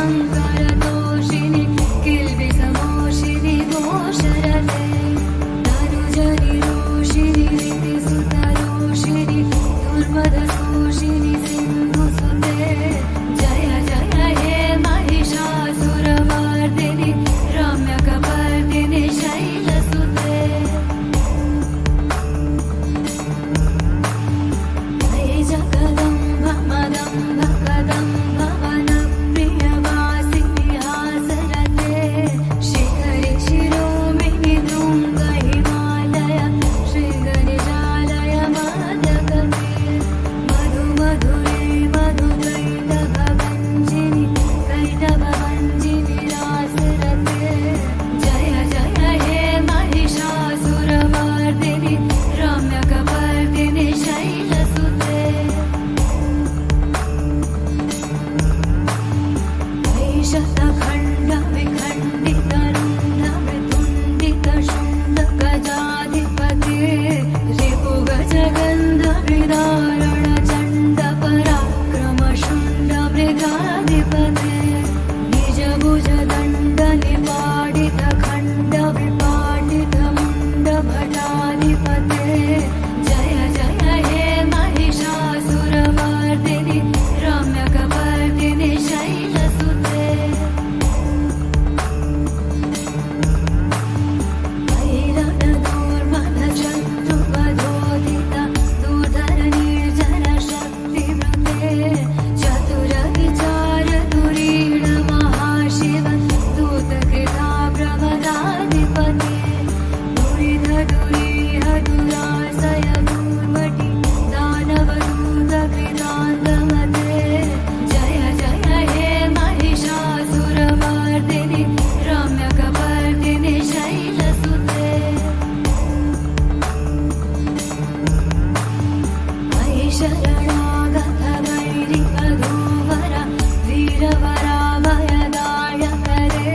शङ्करतोषिणि किल्बिषमोषिणि घोषरते तनुजनिरोषिणि रीतिसुतरोषिणि दुर्मदशोषिणि सिन्धुसुते जय जय हे महिषासुरमर्दिनि रम्यकपर्दिनि शैलसुते जय जगदम्ब मदम्ब कदम्ब वनप्रियवासिनि हासरते शिखरि शिरोमिनि धृङ्ग हिमालय शृङ्गनिजालय मादकते मधु मधुरे मधुकैटभभञ्जिनि कैटभभञ्जिनि रासरते जय जय हे महिषासुरमर्दिनि रम्यकपर्दिनि शैलसुते शतखण्ड विखण्डित रुण्ड वितुण्डित शुण्ड गजाधिपते रिपुगजगन्ध विदारण चण्ड पराक्रम शुण्ड मृगाधिपते निजभुज दण्ड निपाडित खण्ड विपाडित मुण्ड भटाधिपते जय जय हे महिषासुरमर्दिनि रम्यकपर्दिनि शैलसुते शत्रुवधोदित दूर्धर निर्जन शक्तिवृते चतुर विचार दुरीण महाशिव दूतकृता प्रमदाधिपते दुरिध दुरीह दुरासय दुर्मटि दानवदूत कृतान्तमते जय जय हे महिषासुरमर्दिनि रम्यकपर्दिनि शैलसुते शरणागत वैरिकधूवर वीरवराभयदायकरे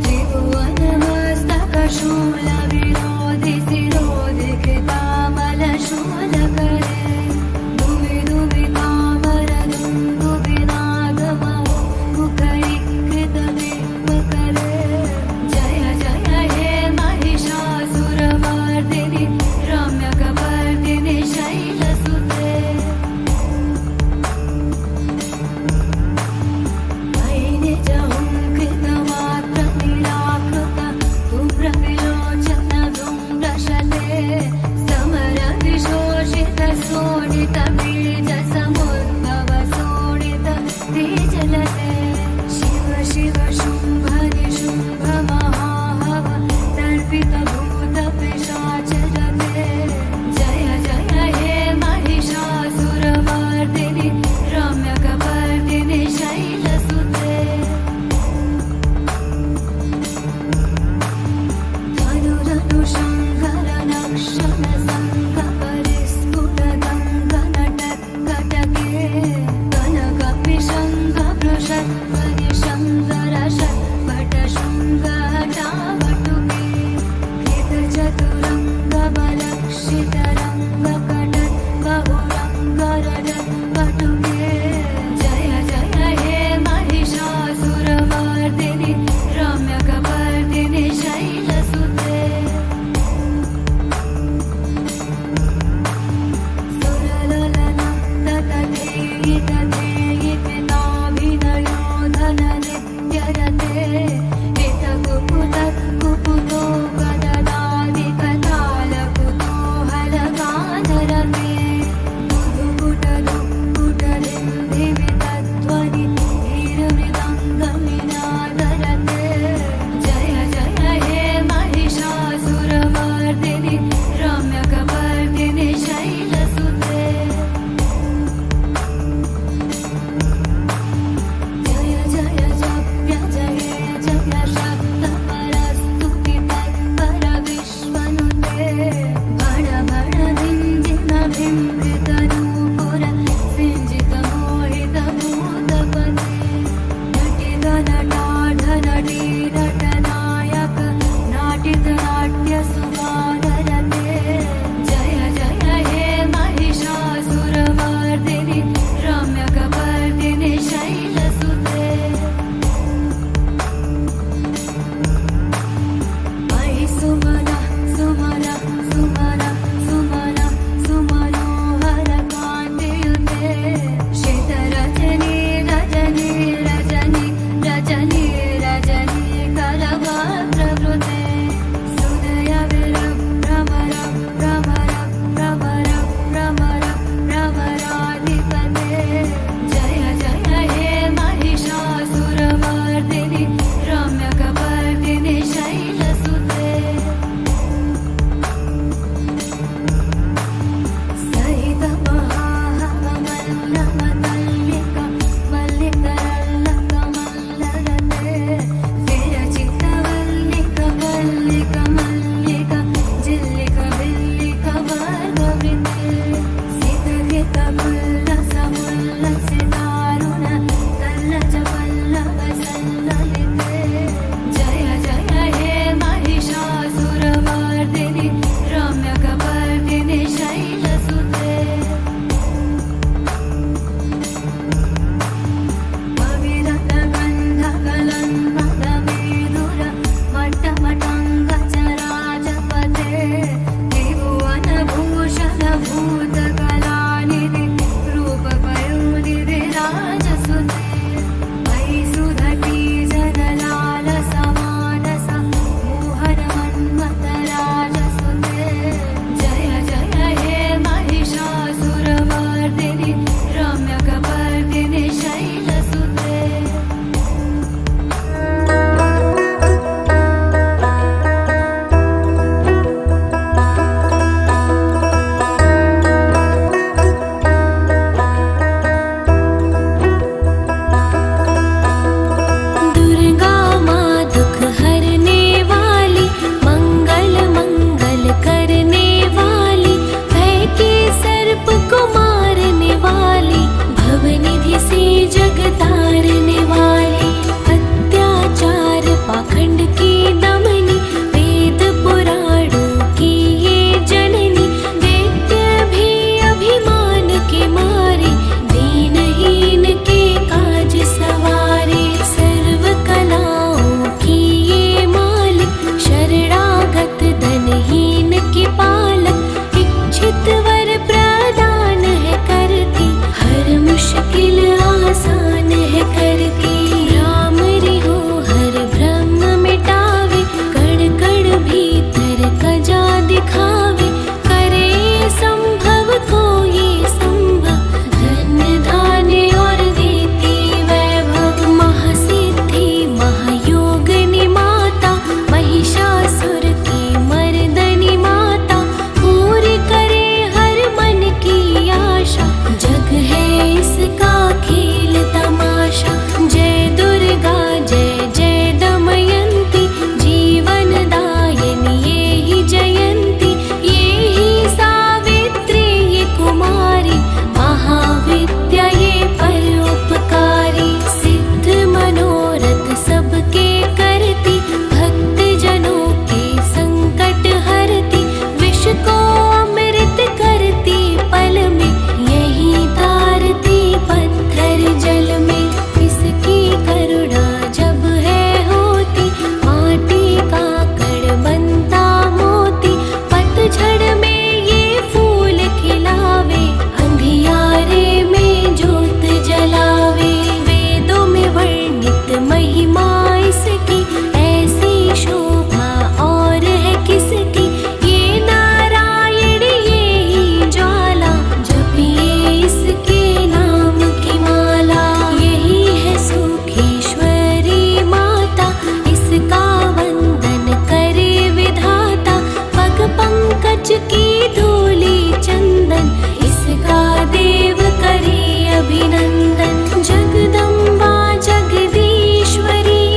त्रिभुवनमस्तकशूल विरोधि शिरोधि कृतामलशूलकरे दुवि दुवि तामर दुन्दुभिनादमहो मुखरीकृतविद्मकरे जय जय हे महिषासुरमर्दिनि रम्यकपर्दिनि शैलसुते निजहुङ्कृतमात्र निराकृत धूम्रविलोचन धूम्रशले समर विशोषित सोडित बीज समुद्भव सोडित बीजलते शिव शिव शुम्भ निशुम्भ महाहव तर्पित भूत पिशाचरते जय जय हे महिषासुरमर्दिनि रम्यकपर्दिनि शैलसुते धनुरनु शङ्कर नक्षन सङ्ग परिस्फुटदङ्ग नटकटके कनकपिशङ्ग वृषध्वनि शङ्कर षट्पट शृङ्ग हटावटुके कृतचतुरङ्ग बलक्षित रङ्ग कटक बहुरङ्ग रजत कटुके जय जय हे महिषासुरमर्दिनि रम्यकपर्दिनि शैलसुते सुरललनन्द तथेयि तथेयि पिताभिनयोधन नित्यरते हितकुपुत कुपुतो गददादि कतालकुतूहलगानरते दुदुकुट दुक्कुट रिन्धिवितध्वनि धीरमृदङ्गमिनादरते जय जय हे महिषासुरमर्दिनि रम्यकपर्दिनि शैलसुते जय जय जप्य जये जय शब्द परस्तुति तत्पर विश्वनुते भण भण धिञ्जिन भिम्कृत नूपुर सिञ्जित मोहित भूतपते नटित नटाढ नटी नटनायक नाटित नाट्य सुगानरते जय जय हे महिषासुरमर्दिनि रम्यकपर्दिनि शैलसुते महिमा इसकी, ऐसी शोभा और है किसकी। ये नारायण ये ही ज्वाला, जपिए इसके नाम की माला। यही है सुखेश्वरी माता, इसका वंदन करे विधाता। पग पंकज की धूली चंदन, इसका देव करे अभिनंदन। जगदम्बा जगदीश्वरी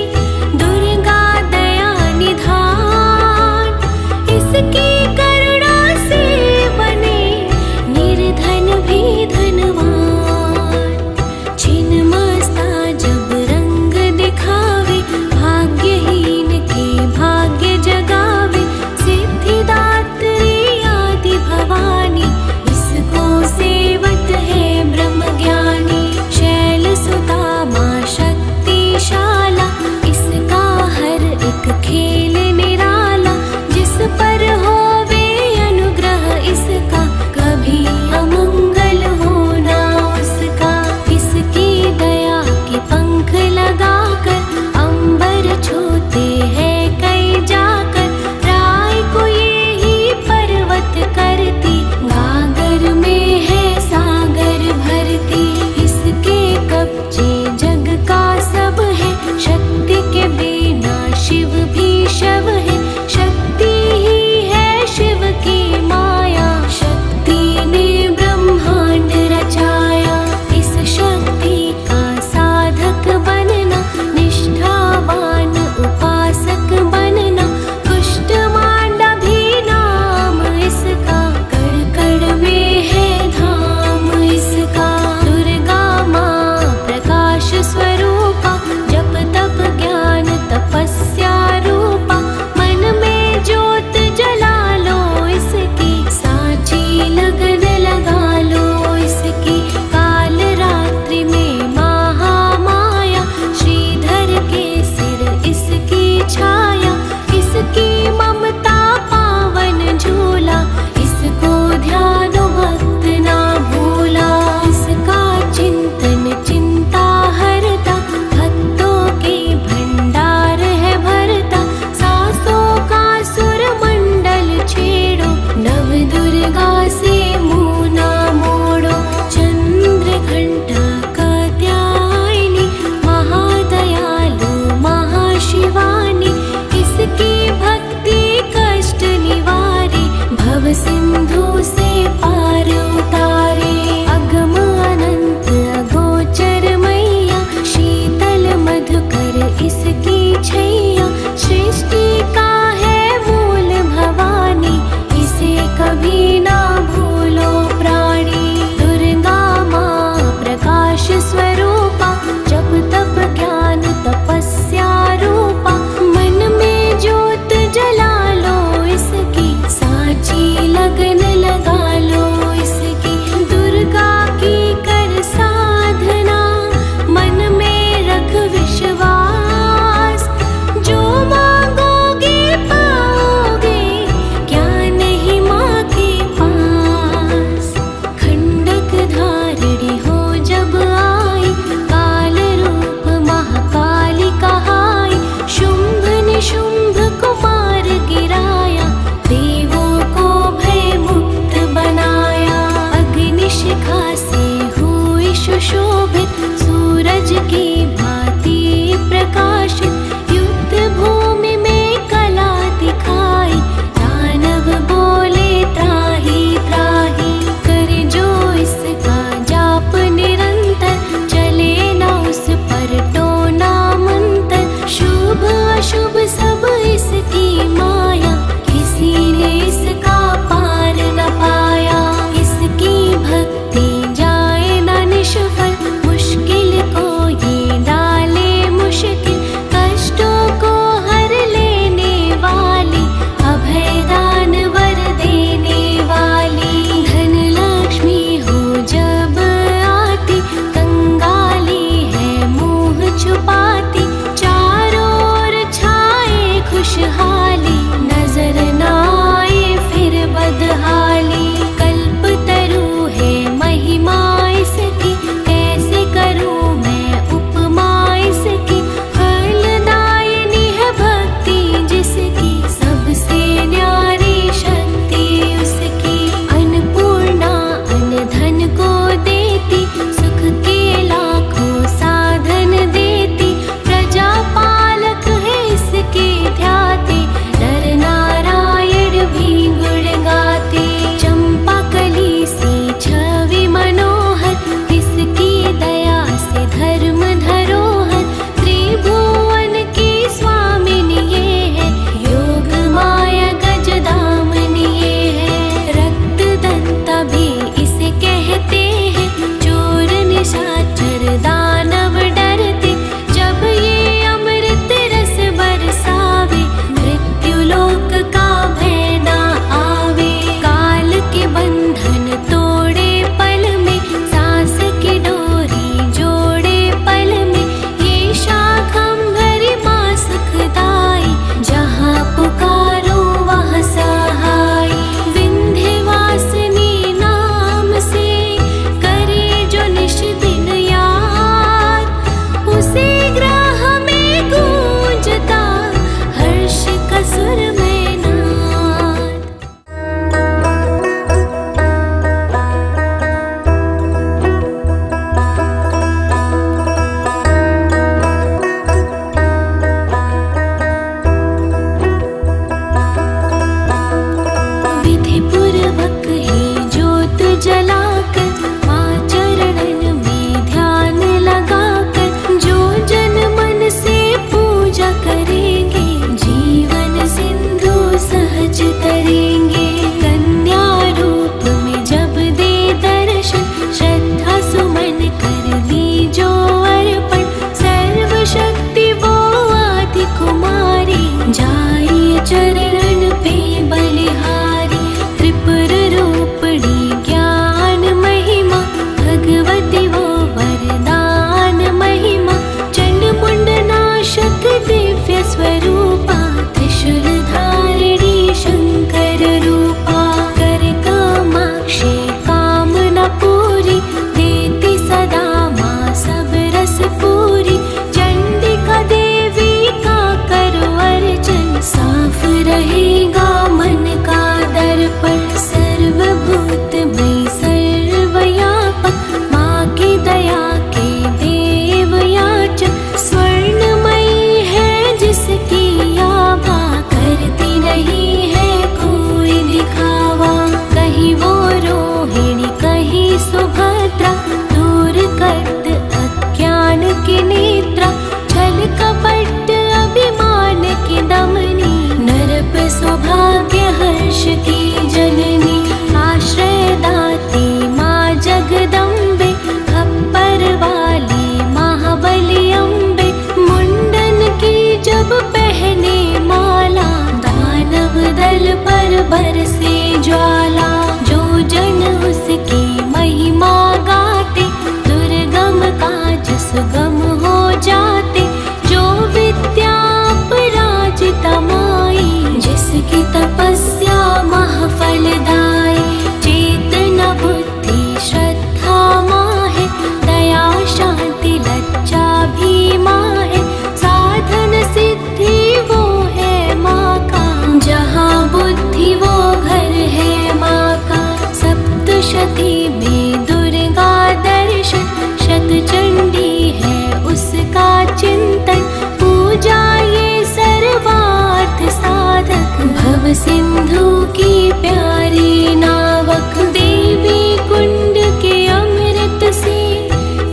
सिंधु की प्यारी नावक, देवी कुंड के अमृत से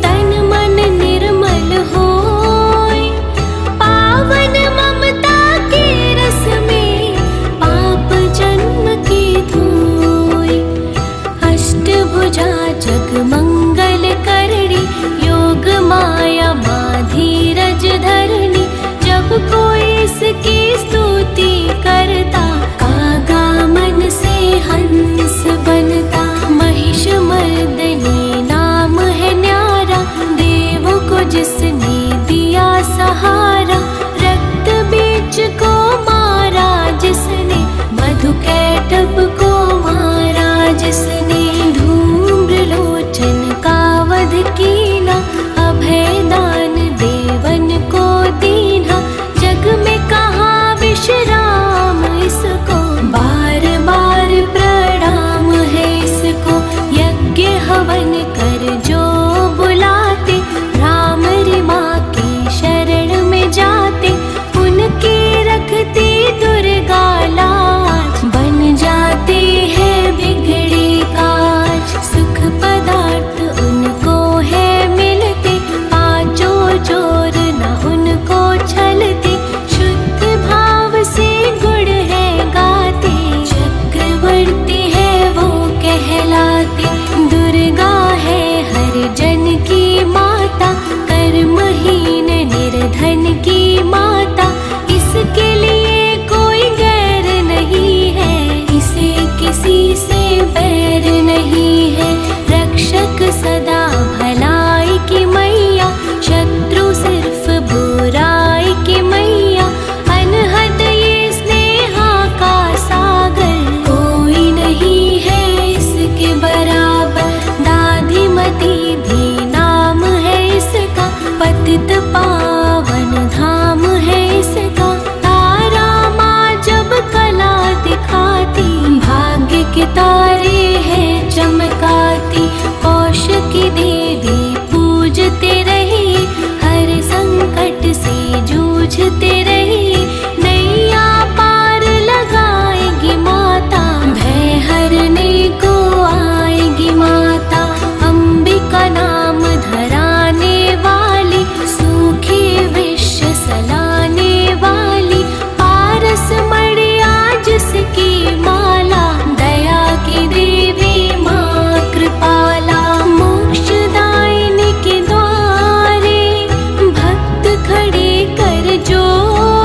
तन मन निर्मल होय। पावन ममता के रस में पाप जन्म के धोय। अष्टभुजा जग मंगल करणी, योग माया माँ धीरज धरणी। जब कोई इसकी स्तुति करता, कागा मन से हंस बनता। महिष मर्दनी नाम है न्यारा, देवों को जिसने दिया सहारा। रक्त बीज को मारा जिसने, मधुकैटभ को मारा जिसने। धूम्रलोचन का वध कीना, अभय दान देवन को दीना। जग में कहाँ विश्राम इसको, बार बार प्रणाम है इसको। यज्ञ हवन कर जो बुलाते, राम रिमा की शरण में जाते। उनके रखती दुर्गा लाज, बन जाते हैं बिगड़े काज। सुख पदार्थ उनको है मिलते, पांचों जोर न उनको छलते। शुद्ध भाव से गुण है गाते, चक्रवर्ती है वो कहलाते। दुर्गा है हर जन की माता, कर्महीन निर्धन की माता। इसके लिए कोई गैर नहीं है, इसे किसी से बैर नहीं है। रक्षक सदा भलाई की मैया, शत्रु सिर्फ बुराई की मैया। अनहद ये स्नेहा का सागर, कोई नहीं है इसके बराबर। दाधिमती भी नाम है इसका, पतित पावन धाम है इसका। तारा माँ जब कला दिखाती, भाग्य के तारे हैं चमकाती। पौष की देवी पूजते रहिए, हर संकट से जूझते रहिए। नैया पार लगाएगी माता, भय हरने को आएगी माता। अंबिका नाम धराने वाली, सूखे विश्व सलाने वाली। पारस मड़िया जिसकी माला, दया की देवी माँ कृपाला। मोक्षदायिनी के द्वारे भक्त खड़े कर जोर,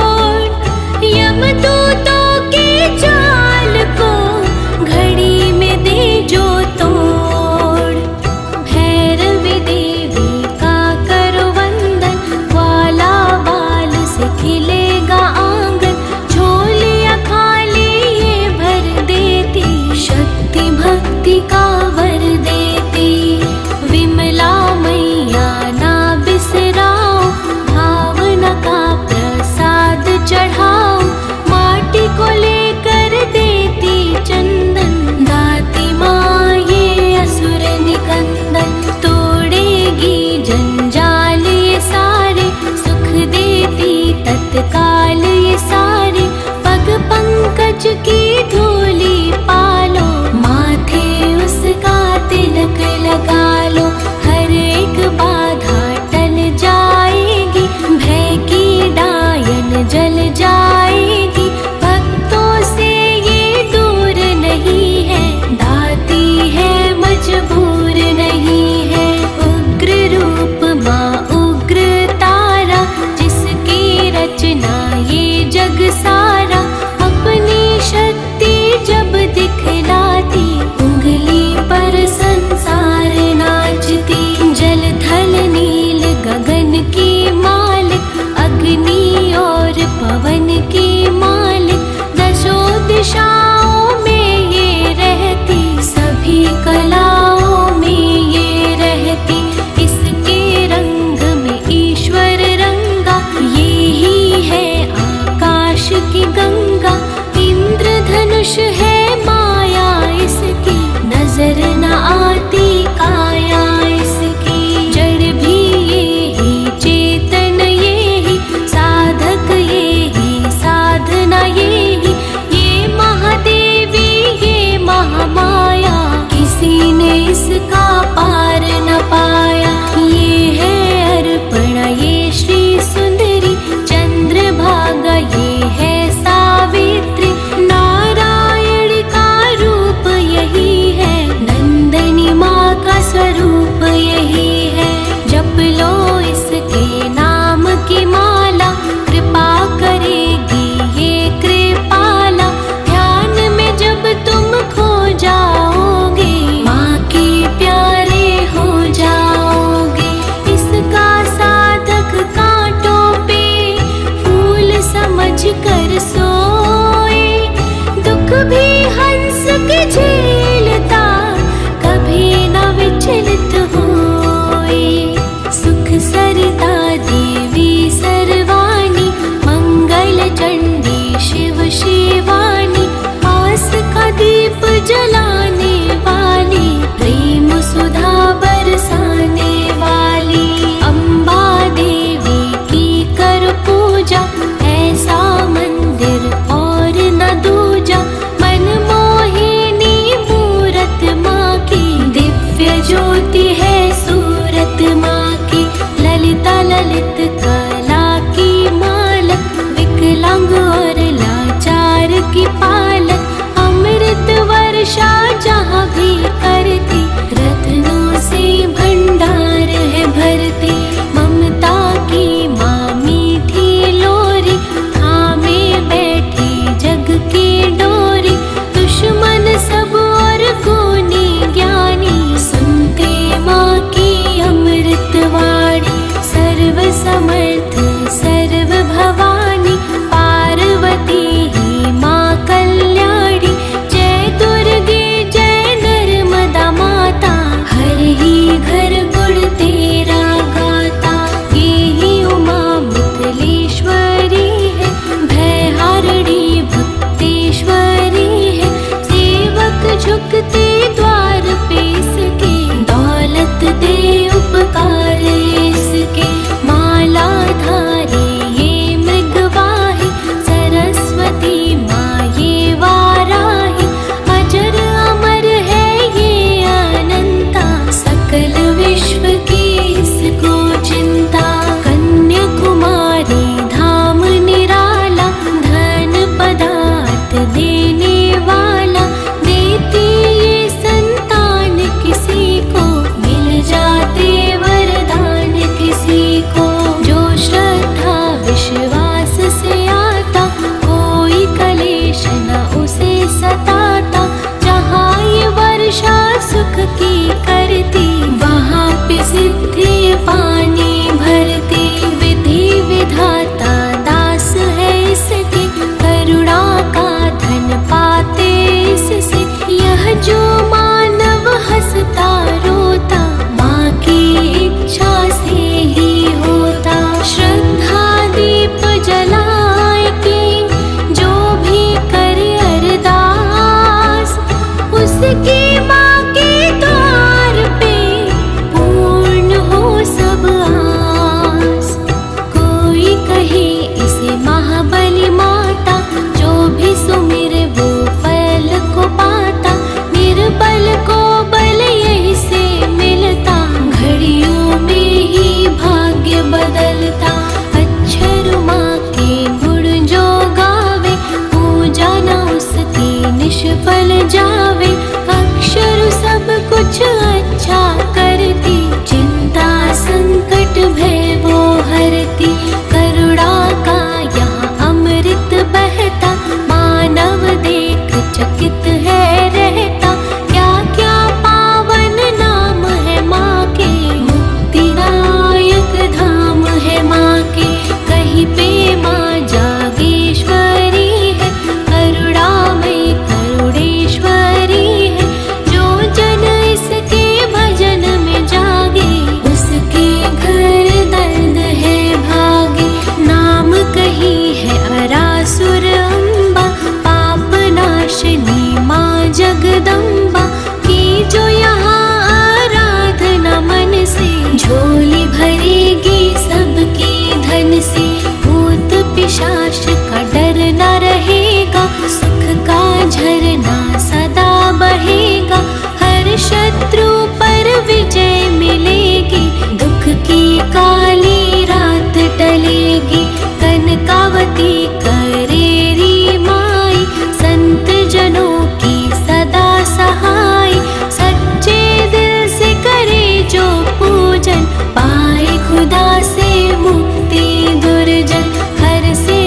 पिशाच का डर न रहेगा, सुख का झरना सदा बहेगा। हर शत्रु पर विजय मिलेगी, दुख की काली रात टलेगी। कनकावती करेरी माई, संत जनों की सदा सहाय। सच्चे दिल से करे जो पूजन, पाए खुदा से मुक्ति दुर्जन। घर से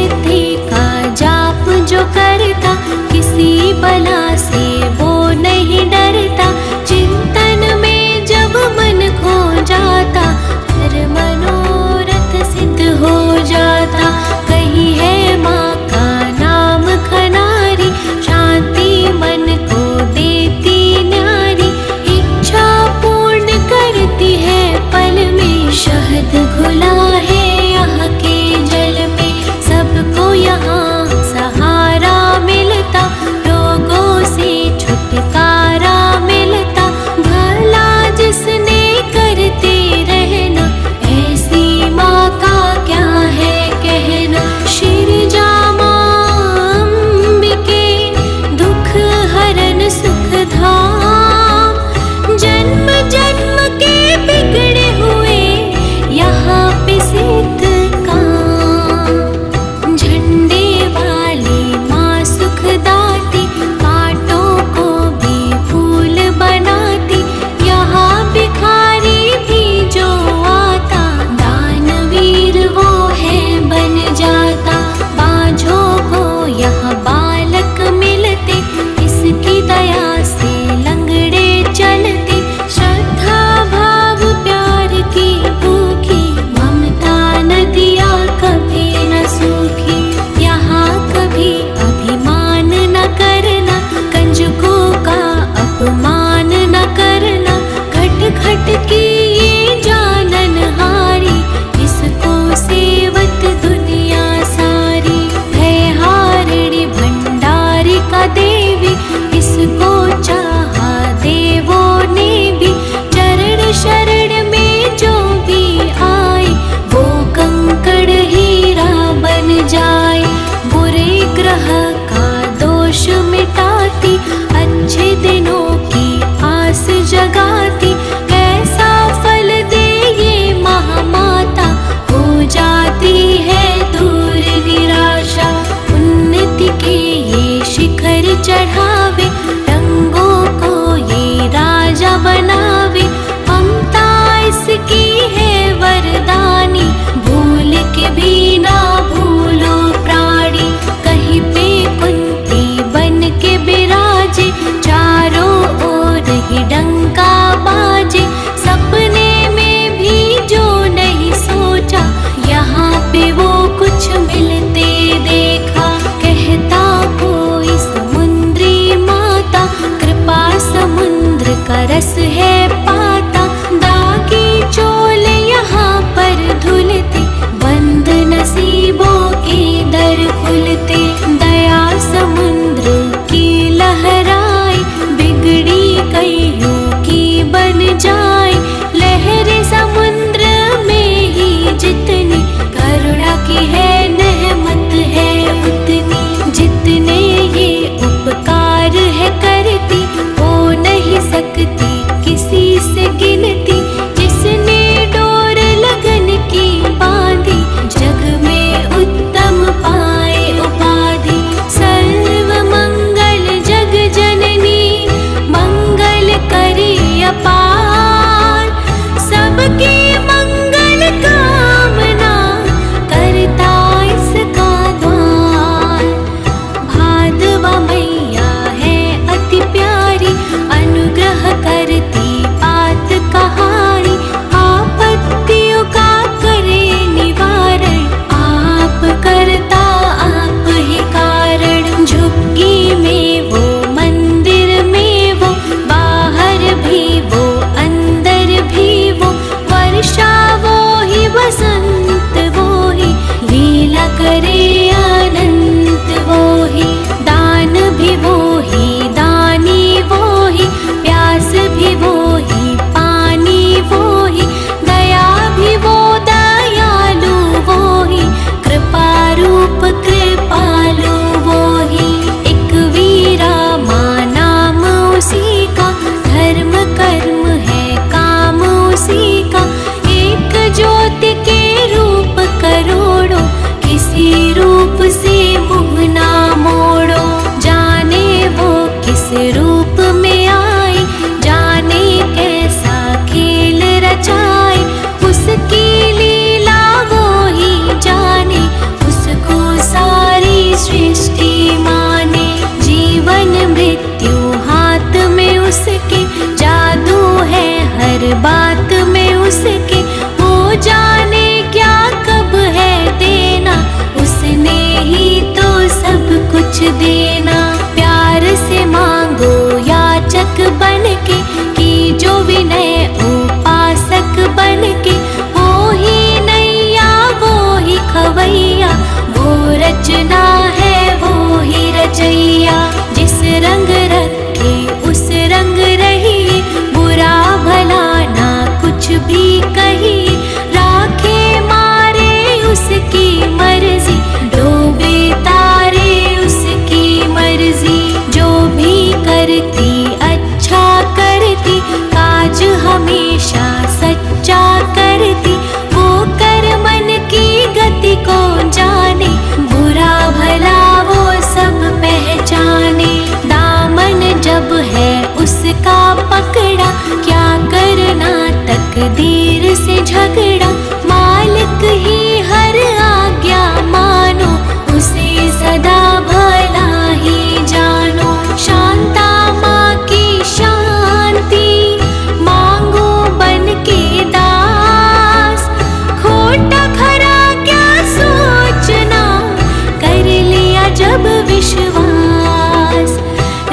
विश्वास।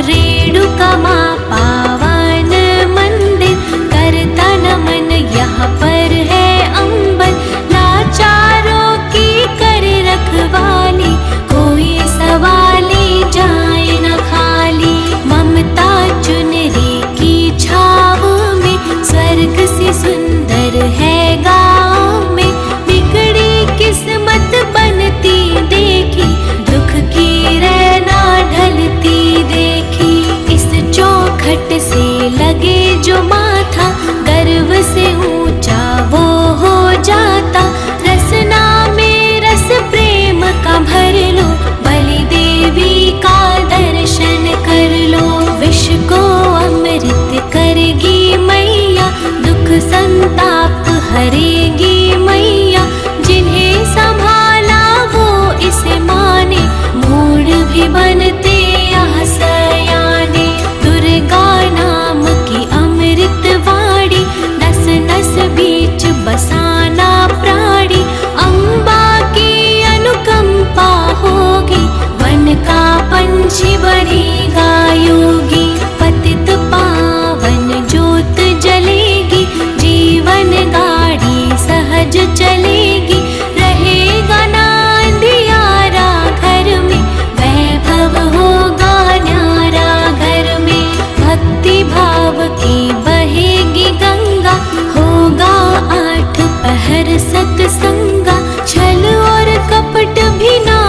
रेणुका माँ पावन मंदिर, करता नमन यहाँ पर है अंबर। लाचारों की करे रखवाली, कोई सवाली जाए न खाली। ममता चुनरी की छाव में, स्वर्ग से सुंदर है गाँव में। बिगड़ी किस्मत बनती देखी, दुख की रैना ढलती देखी। इस चौखट से लगे जो माथा, गर्व से ऊंचा वो हो जाता। रसना में रस प्रेम का भर लो, बलि देवी का दर्शन कर लो। विष को अमृत करेगी मैया, दुख संताप हरेगी मैया। जिन्हें संभाला वो इसे माने, मूड भी बनते यहाँ सयाने। दुर्गा नाम की अमृत वाणी, नस नस बीच बसाना प्राणी। अम्बा की अनुकंपा होगी, वन का पंछी बनेगा योगी। पतित पावन ज्योत जलेगी, जीवन गाड़ी सहज चलेगी। रहेगा ना अंधियारा घर में, वैभव होगा न्यारा घर में। भक्ति भाव की बहेगी गंगा, होगा 8 पहर सत्संगा। छल और कपट भी ना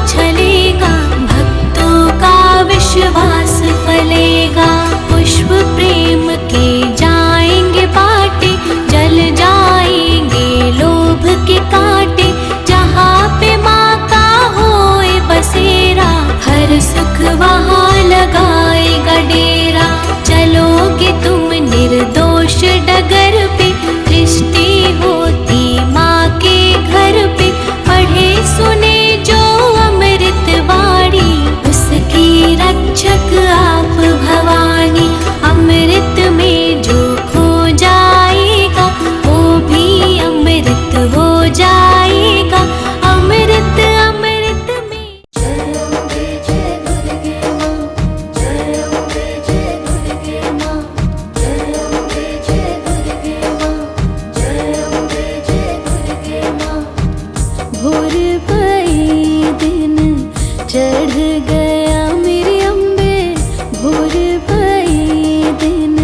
छलेगा, भक्तों का विश्वास फलेगा। पुष्प प्रेम के जाएंगे बाटे, जल जाएंगे लोभ के कांटे। जहाँ पे माँ का होए बसेरा, हर सुख वहाँ लगाएगा डेरा। चलोगे तुम निर्दोष डगर पे, दृष्टि होती माँ के घर पे। पढ़े सुने जो अमृत वाणी, उसकी रक्षक आप भवानी। अमृत में जो खो जाएगा, वो भी अमृत हो जाएगा। अमृत अमृत में। जय अम्बे जय दुर्गे माँ, जय अम्बे जय दुर्गे माँ, जय अम्बे जय दुर्गे माँ, जय अम्बे जय दुर्गे माँ। भोर भई दिन चढ़ गया मेरे अम्बे, भोर भई दिन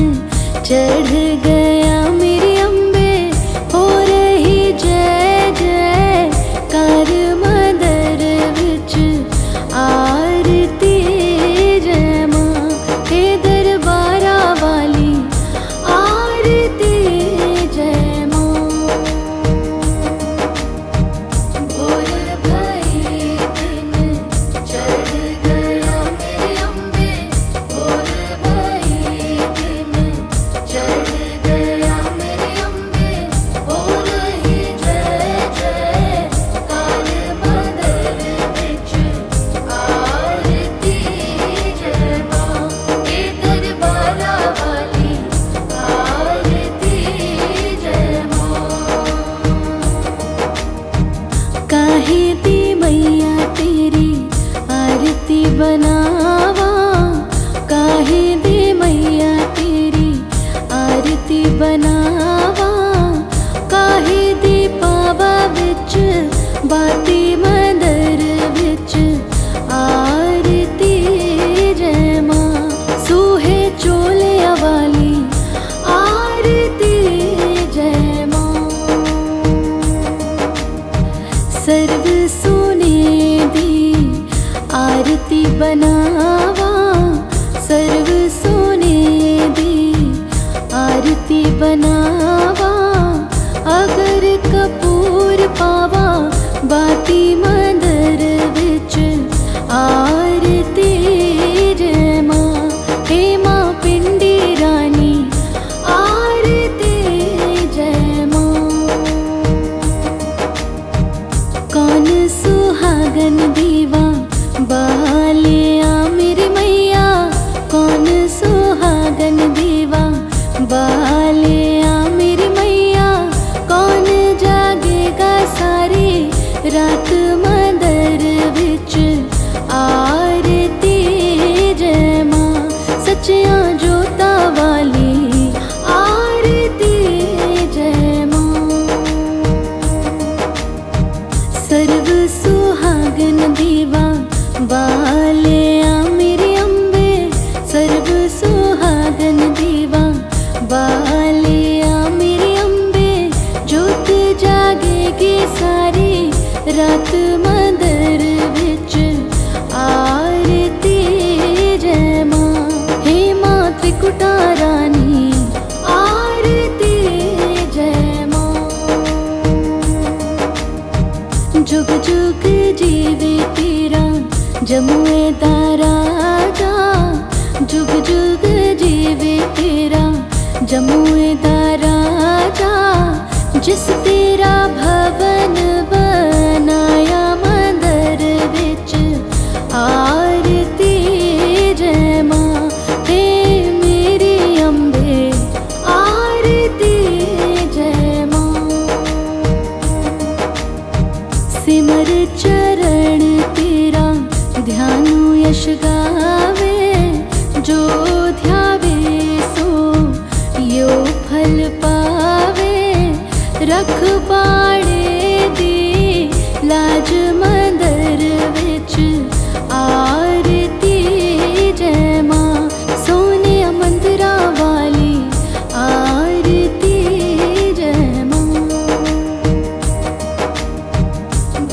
चढ़ गया मेरे अम्बे। हो रही जय जय कार मदर विच आरती। जय माँ हे दरबारा वाली आरती। जय माँ भोर भई दिन चढ़ गया मेरे अम्बे, भोर भई दिन चढ़ गया मेरे अम्बे। हो रही जय जय कार मदर विच आरती। जय माँ हे दरबारा वाली आरती। जय माँ काहे दी मैया तेरी आरती बनावा, काहे दे मैया तेरी आरती बनावा। काहे दी पावा विच बाती मंदर विच आरती। जय माँ सूहे चोले वाली आरती। जय माँ सर्व सोने दी आरती बनावा, सर्व सोने दी आरती बनावा। अगर कपूर पावा बाती मंदर विच आरती। जय माँ हे माँ पिंडी रानी आरती। जय माँ कौन सुहागन दीवा बालिया में जमुए दा राजा जुग जुग जीवे तेरा। जमुए दा राजा जिस तेरा भवन बनाया मंदिर विच आरती जय मां हे मेरी अम्बे आरती जय मां। सिमर चरण तेरा ध्यानु यश गावे जो ध्यावे सो यो फल पावे। रखवाड़े दी लाज मंदिर विच आरती जय मां। सोने मंदिरा वाली आरती जय मां।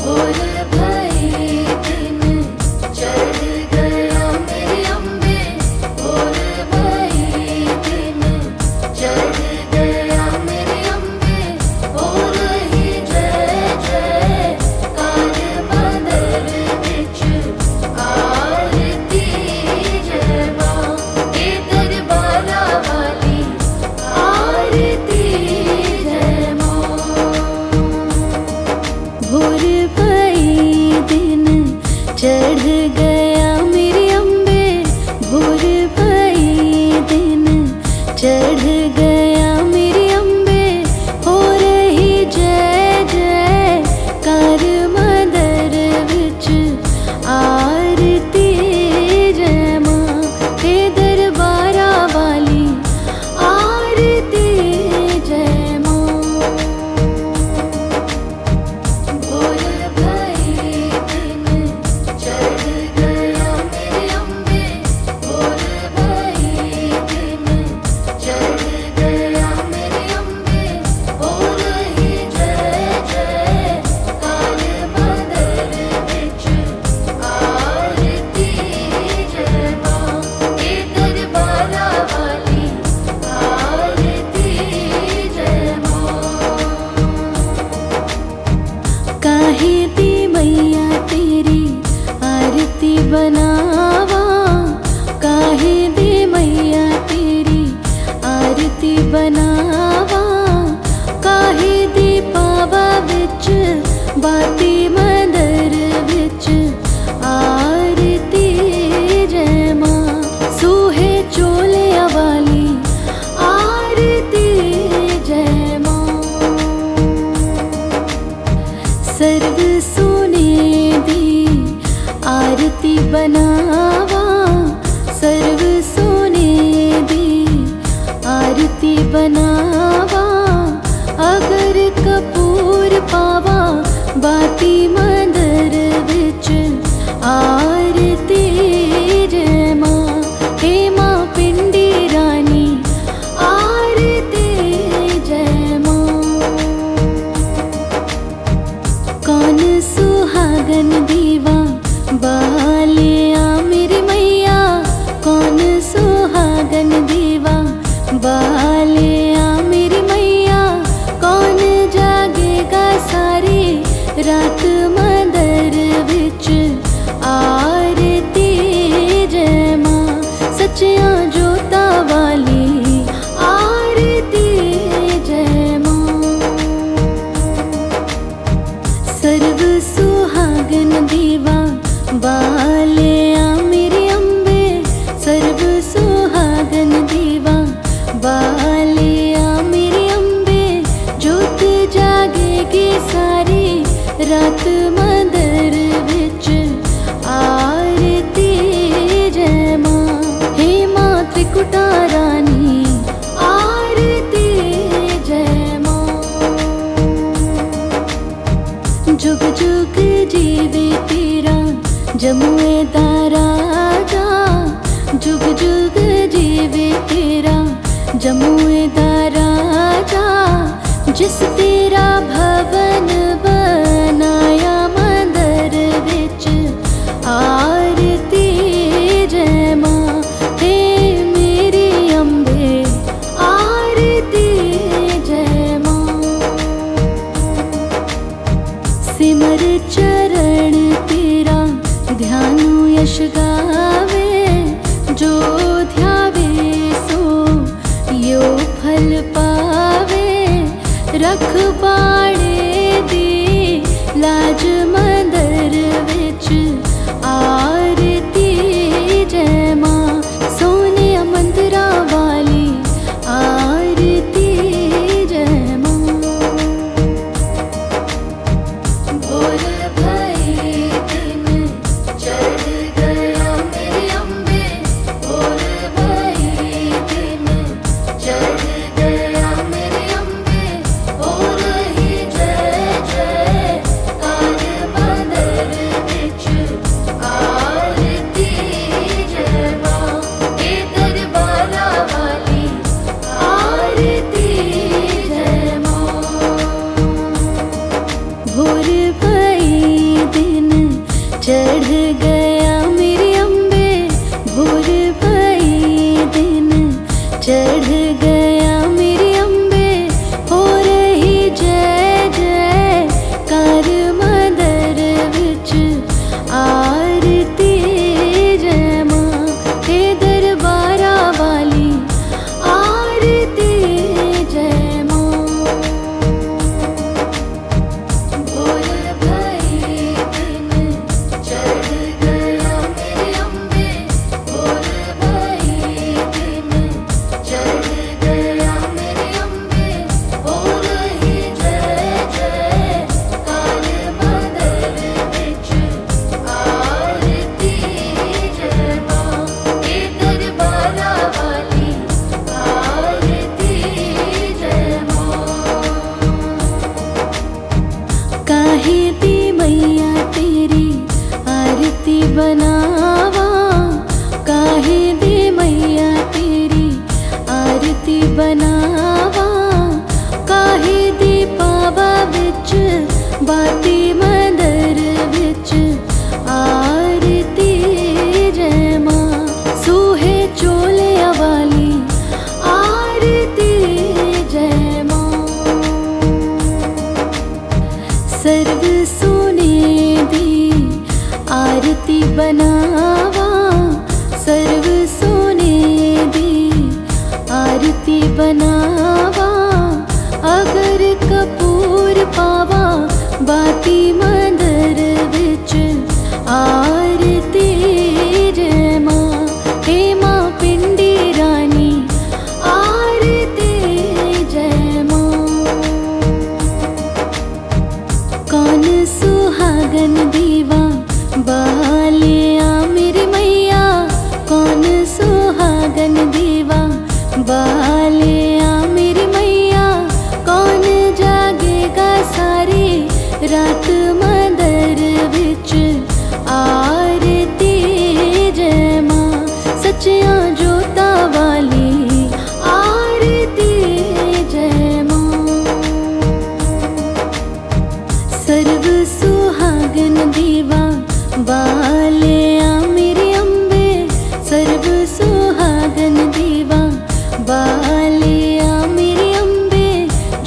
भोर भई दिन चढ़ गया मेरी अम्बे। भोर भई दिन चढ़ गया मेरी अम्बे। हो रही जय जय कार मंदिर विच आरती जय मां। हे दरबारा वाली आरती जय मां। भोर भई दिन चढ़ गया मेरी अम्बे। भोर भई दिन चढ़ गया मेरी अम्बे। हो रही जय जय कार मंदिर विच आरती जय मां। हे दरबारा वाली आरती जय मां। भोर भई दिन चढ़ गया मेरी अम्बे। भोर भई दिन चढ़ गया मेरी अम्बे। हो रही जय जय कार मंदिर विच आरती जय मां। हे दरबारा वाली आरती जय मां। काहे दी मैया तेरी आरती बनावा। काहे दी मैया तेरी आरती बनावा। काहे दी पावा विच बाती मंदिर विच आरती जय मां। सूहे चोले वाली आरती जय मां। सर्व सोने दी आरती बनावा। सर्व सोने दी आरती बनावा। अगर कपूर पावा बाती मंदिर विच आरती जय मां। हे मां पिंडी रानी आरती जय मां। कौन सुहागन दीवा बालिया मेरी मैया। कौन सुहागन दीवा बालिया मेरी मैया। कौन जागेगा सारी रात मंदिर विच आरती जय मां। सच्चियां जोता वाली आरती जय मां। सर्व सुहागन दीवा बालिया मेरी अम्बे। सर्व सुहागन दीवा बालिया मेरी अम्बे। जोत जागेगी सारी रात मंदिर विच आरती जय मां। हे मां त्रिकुटा रानी आरती जय मां। जुग जुग जीवे तेरा जमुए दा राजा। जुग जुग जीवे तेरा जमुए दा राजा। जिस तेरा भवन बनाया मंदिर विच आरती जय मां। हे मेरी अम्बे आरती जय मां। सिमर चरण तेरा ध्यानु यश गावे, जो ध्यावे सो यो फल पावे। रखवाड़े दी लाज मंदर विच आरती जय मां, सोने मंदिरा वाली आरती जय मां। भोर भई दिन चढ़ गया मेरे अम्बे, भोर भई दिन चढ़ गया मेरे अम्बे। हो रही जय जय कार बंदर विच आरती जय मां, हे दरबारा वाली आरती जय मां। भोर भई दिन चढ़ गया मेरे अम्बे, भोर भई दिन चढ़ गया मेरे अम्बे। हो रही जय जय कार मंदर विच आरती जय मां, हे दरबारा वाली आरती जय मां। भोर भई दिन चढ़ गया मेरे अम्बे, भोर भई दिन चढ़ गया मेरे अम्बे। हो रही जय जय कार बंदर विच आरती जय मां, हे दरबारा वाली आरती जय मां। काहे दी मैया तेरी आरती बनावा, काहे दी मैया तेरी आरती बनावा। काहे दी पावा विच बाती मंदर विच आरती जय मां, सूहे चोले वाली आरती जय मां। सर्व सोने दी आरती बनावा, सर्व सोने दी आरती बनावा। अगर कपूर पावा बाती मंदर विच आरती जय मां, हे मां पिंडी रानी आरती जय मां। कौन सुहागन दीवा बालिया मेरी मैया, कौन सुहागन दीवा बालिया मेरी मैया। कौन जागेगा सारी रात मंदर विच आरती जय मां, सच्चियां जोता वाली आरती जय मां। सर्व सुहागन दीवा बालिया मेरे अम्बे, सर्व सुहागन दीवा बालिया मेरे अम्बे।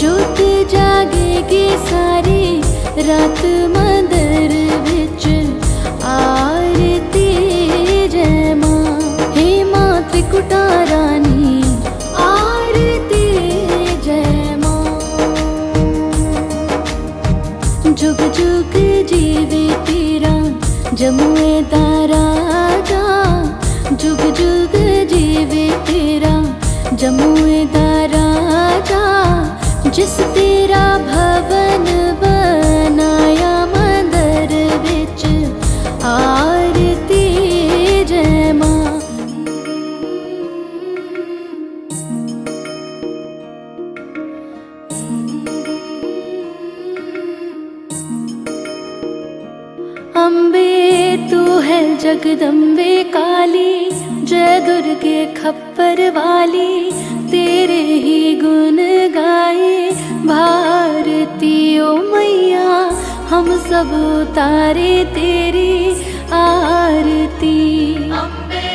जोत जागेगी सारी रात मंदर विच आरती जय मां, हे मां त्रिकुटा रानी आरती जय मां। जुग जुग जीवे तेरा जमुए दा राजा, जुग जुग जीवे तेरा जमुए दा राजा। जिस तेरा भवन बनाया मंदर विच आरती जय मां। अम्बे तू है जगदम्बे काली, जय दुर्गे खप्पर वाली। तेरे ही गुण गाए भारती ओ मैया, हम सब उतारे तेरी आरती। अम्बे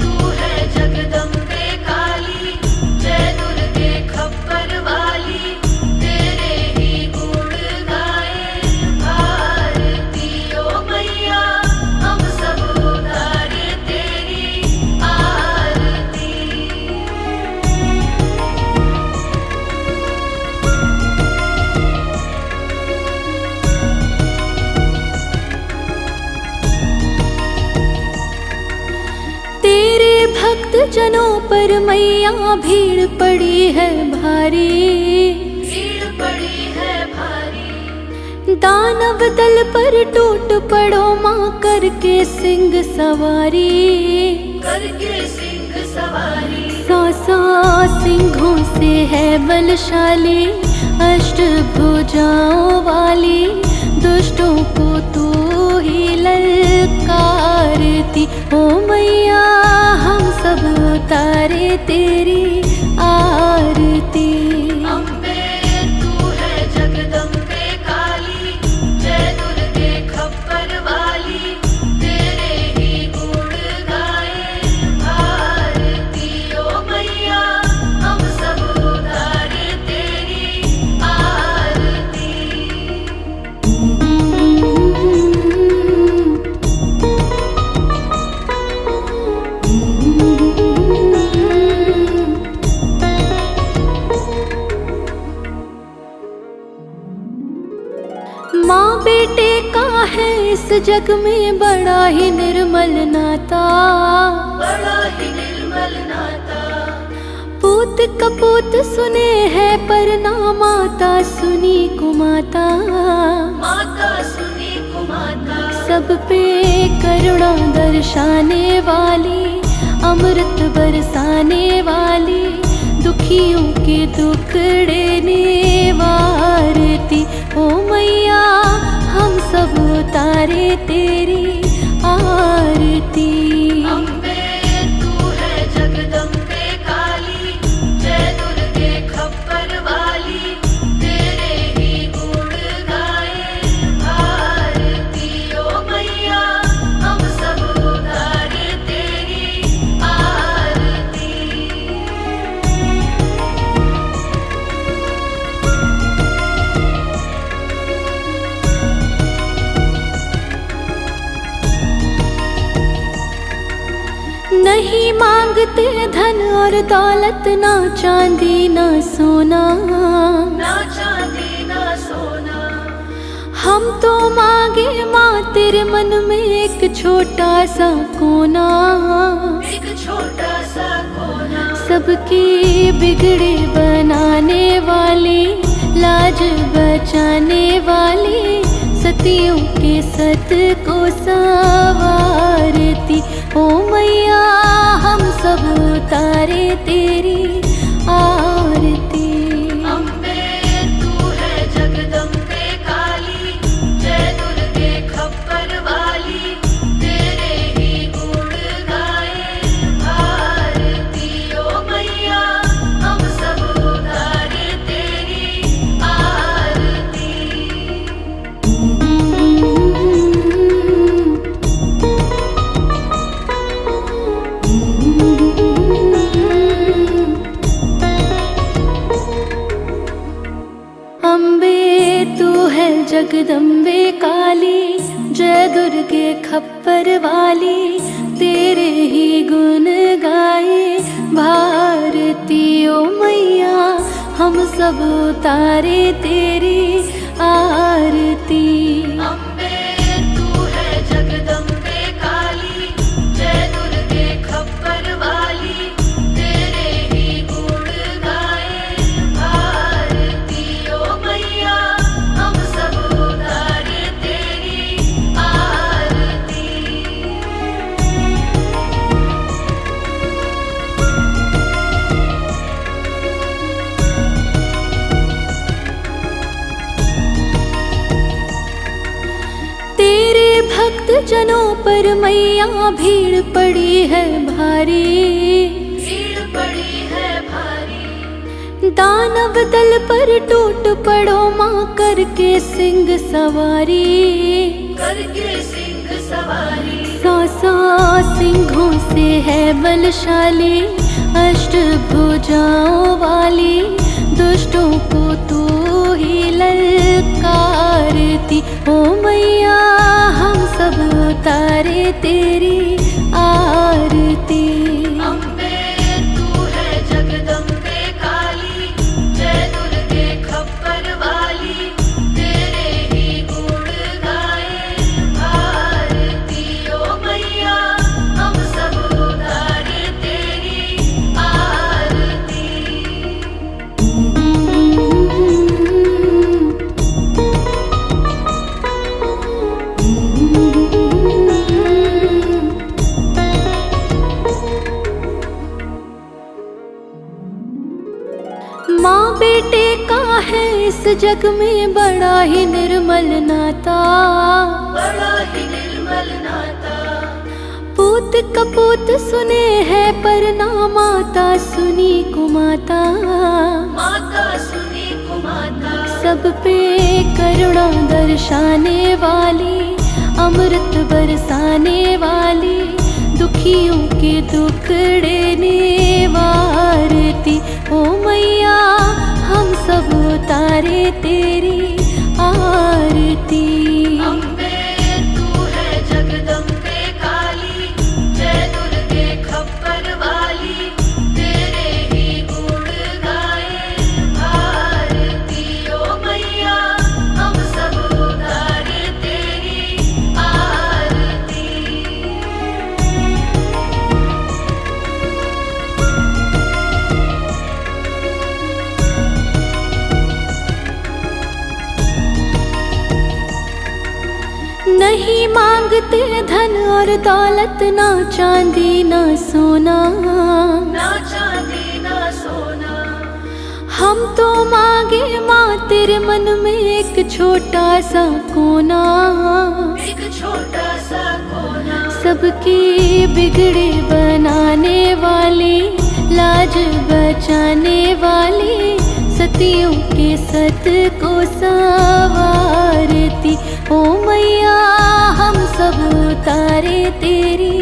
तू है जगदम्बे काली, जय दुर्गे खप्पर वाली। तेरे ही गुण गाए भारती ओ मैया, हम सब उतारे जनों पर मैया भीड़ पड़ी है भारी, भीड़ पड़ी है भारी। दानव दल पर टूट पड़ो माँ करके सिंह सवारी, करके सिंह सवारी। सौ सिंहों से है बलशाली, अष्टभुजाओं वाली, दुष्टों को तू ही ललकारती। ओ मैया हम सब उतारे तेरी आरती। अम्बे तू है जगदम्बे काली, जय दुर्गे खप्पर वाली, तेरे ही गुण गाए भारती। ओ मैया हम सब उतारे तेरी आरती। माँ बेटे का है इस जग में बड़ा ही निर्मल नाता, बड़ा ही निर्मल नाता। पूत कपूत सुने है पर ना माता सुनी कुमाता। माता सुनी कुमाता। सब पे करुणा दर्शाने वाली, अमृत बरसाने वाली, दुखियों के दुख देने वारती। ओ मैया हम सब उतारे तेरी आरती। अम्बे तू है जगदम्बे काली, जय दुर्गे खप्पर वाली, तेरे ही गुण गाए भारती। ओ मैया हम सब उतारे तेरी आरती। नहीं मांगते धन और दौलत, ना चांदी ना सोना, ना चांदी ना सोना। हम तो मांगे माँ तेरे मन में एक छोटा सा कोना। एक छोटा सा कोना। सबके बिगड़े बनाने वाली, लाज बचाने वाली, सतियों के सत को संवारती। ओ मैया हम सब उतारे तेरी आरती। अम्बे तू है जगदम्बे काली, जय दुर्गे खप्पर वाली, तेरे ही गुण गाए भारती। ओ मैया हम सब उतारे तेरी आरती। अम्बे तू है जगदम्बे काली, जय दुर्गे खप्पर वाली, तेरे ही गुण गाए भारती। ओ मैया हम सब उतारे तेरी आरती। अम्बे तू है जगदम्बे काली, जय दुर्गे खप्पर वाली, तेरे ही गुण गाए भारती। ओ मैया हम सब उतारे तेरी आरती। तेरे भक्त जनों पर मैया भीड़ पड़ी है भारी, भीड़ पड़ी है भारी। दानव दल पर टूट पड़ो माँ करके सिंह सवारी। करके सिंह सवारी। सौ सिंहों से है बलशाली, अष्टभुजाओं वाली, दुष्टों को तू ही ललकारती। ओ मैया हम सब उतारे तेरी आरती। अम्बे तू है जगदम्बे काली, जय दुर्गे खप्पर वाली, तेरे ही गुण गाए भारती। ओ मैया हम सब उतारे तेरी जग में बड़ा ही निर्मल नाता, बड़ा ही निर्मल नाता। पूत कपूत सुने हैं पर ना माता सुनी कुमाता, माता सुनी कुमाता। सब पे करुणा दर्शाने वाली, अमृत बरसाने वाली, दुखियों के दुखड़े निवारती। ओ मैया हम सब उतारे तेरी आरती। अम्बे तू है जगदम्बे काली, जय दुर्गे खप्पर वाली, तेरे ही गुण गाए भारती। ओ मैया हम सब उतारे तेरी आरती। नहीं मांगते धन और दौलत, ना चांदी ना सोना, ना चांदी ना सोना। हम तो मांगे माँ तेरे मन में एक छोटा सा कोना, एक छोटा सा कोना। सबके बिगड़े बनाने वाली, लाज बचाने वाली, सतियों के सत को संवारती। ओ मैया हम सब उतारे तेरी